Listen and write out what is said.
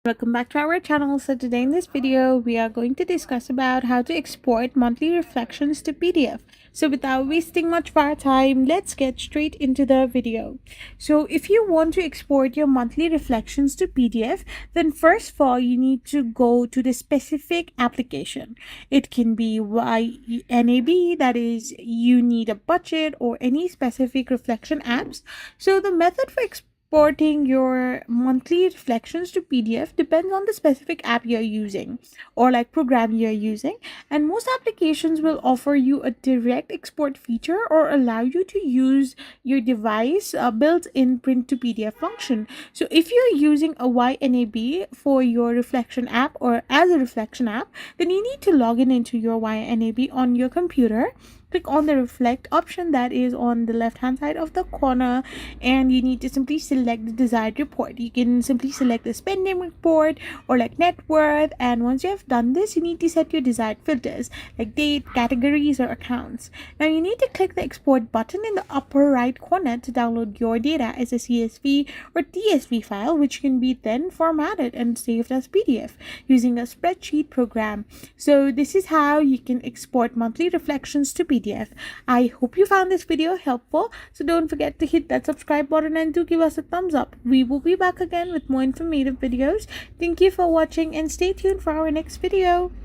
Welcome back to our channel. So today in this video we are going to discuss about how to export monthly reflections to PDF. So without wasting much of our time, let's get straight into the video. So if you want to export your monthly reflections to PDF, then first of all you need to go to the specific application. It can be YNAB, that is you need a budget, or any specific reflection apps. So the method for exporting your monthly reflections to PDF depends on the specific app you're using or like program you're using, and most applications will offer you a direct export feature or allow you to use your device built-in print to PDF function. So if you're using a YNAB for your reflection app or as a reflection app, then you need to log in into your YNAB on your computer. Click on the reflect option that is on the left hand side of the corner, and you need to simply select the desired report. You can simply select the spending report or like net worth, and once you have done this, you need to set your desired filters like date, categories, or accounts. Now you need to click the export button in the upper right corner to download your data as a CSV or TSV file, which can be then formatted and saved as PDF using a spreadsheet program. So this is how you can export monthly reflections to PDF. I hope you found this video helpful, so don't forget to hit that subscribe button and do give us a thumbs up. We will be back again with more informative videos. Thank you for watching and stay tuned for our next video.